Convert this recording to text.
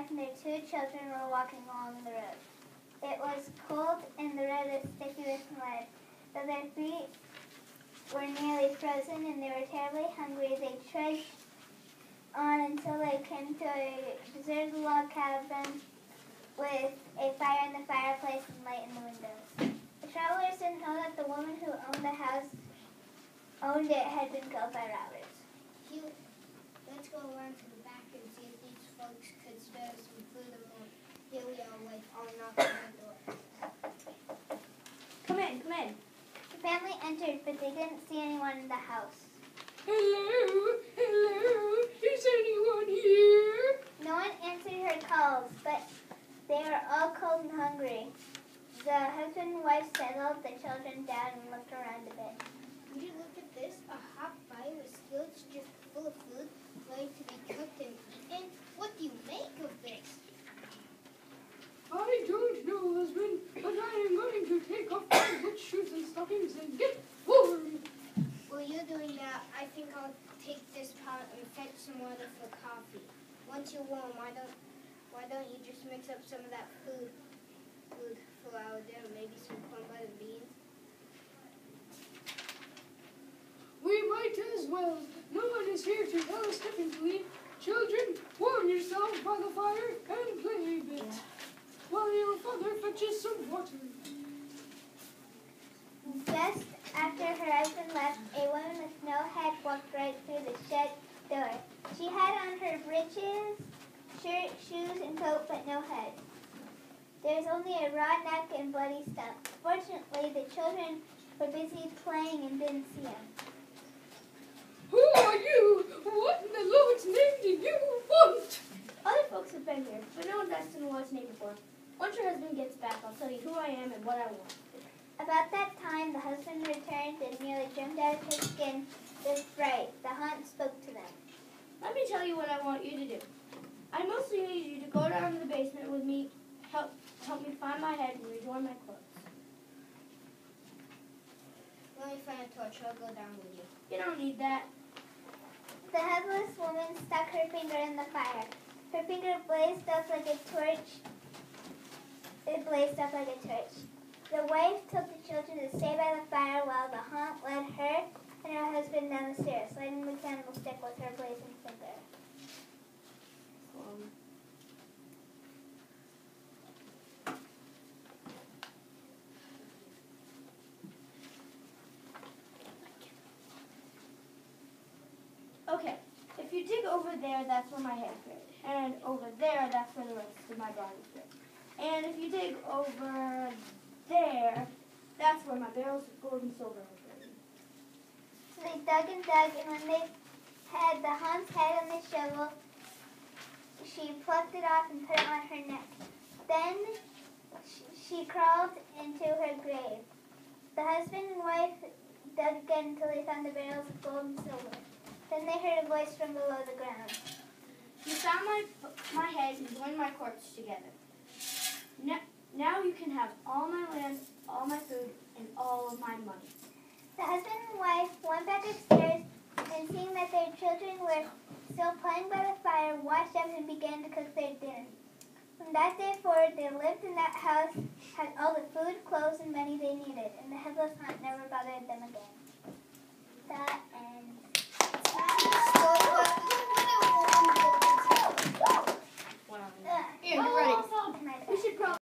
and their 2 children were walking along the road. It was cold and the road was sticky with mud. Though their feet were nearly frozen and they were terribly hungry, they trudged on until they came to a deserted log cabin with a fire in the fireplace and light in the windows. The travelers didn't know that the woman who owned the house had been killed by robbers. Let's go around to the back and see if these folks could spare some food or more. Here we are, like, all knocking on the door. Come in, come in. The family entered, but they didn't see anyone in the house. Hello, hello, is anyone here? No one answered her calls, but they were all cold and hungry. The husband and wife settled the children down and looked around a bit. Would you look at this? A hot fire with skillets just full of food, ready to be cooked and eaten? What do you make of this? I don't know, husband, but I am going to take off my wet shoes and stockings and get warm. While you're doing that, I think I'll take this pot and fetch some water for coffee. Once you're warm, why don't you just mix up some of that food for our dinner, maybe some corn bread and beans? We might as well. No one is here to tell us differently. Children, warm yourselves by the fire and play a bit, while your father fetches some water. Just after her husband left, a woman with no head walked right through the shed door. She had on her breeches, shirt, shoes, and coat, but no head. There was only a raw neck and bloody stump. Fortunately, the children were busy playing and didn't see him. Who are you? What in the Lord's name do you want? Other folks have been here, but no one's asked in the Lord's name before. Once your husband gets back, I'll tell you who I am and what I want. About that time, the husband returned and nearly jumped out of his skin with fright. The haunt spoke to them. Let me tell you what I want you to do. I mostly need you to go down to the basement with me, help me find my head and rejoin my clothes. Let me find a torch. I'll go down with you. You don't need that. The headless woman stuck her finger in the fire. Her finger blazed up like a torch. It blazed up like a torch. The wife told the children to stay by the fire while the haunt led her and her husband down the stairs, lighting the candlestick with her blazing finger. Okay, if you dig over there, that's where my head is buried. And over there, that's where the rest of my body is buried. And if you dig over there, that's where my barrels of gold and silver are buried. So they dug, and when they had the haunt's head on the shovel, she plucked it off and put it on her neck. Then she crawled into her grave. The husband and wife dug again until they found the barrels of gold and silver. Then they heard a voice from below the ground. You found my head and joined my corpse together. Now you can have all my land, all my food, and all of my money. The husband and wife went back upstairs, and seeing that their children were still playing by the fire, washed up and began to cook their dinner. From that day forward, they lived in that house, had all the food, clothes, and money they needed, and the headless haunt never bothered them again. That ends.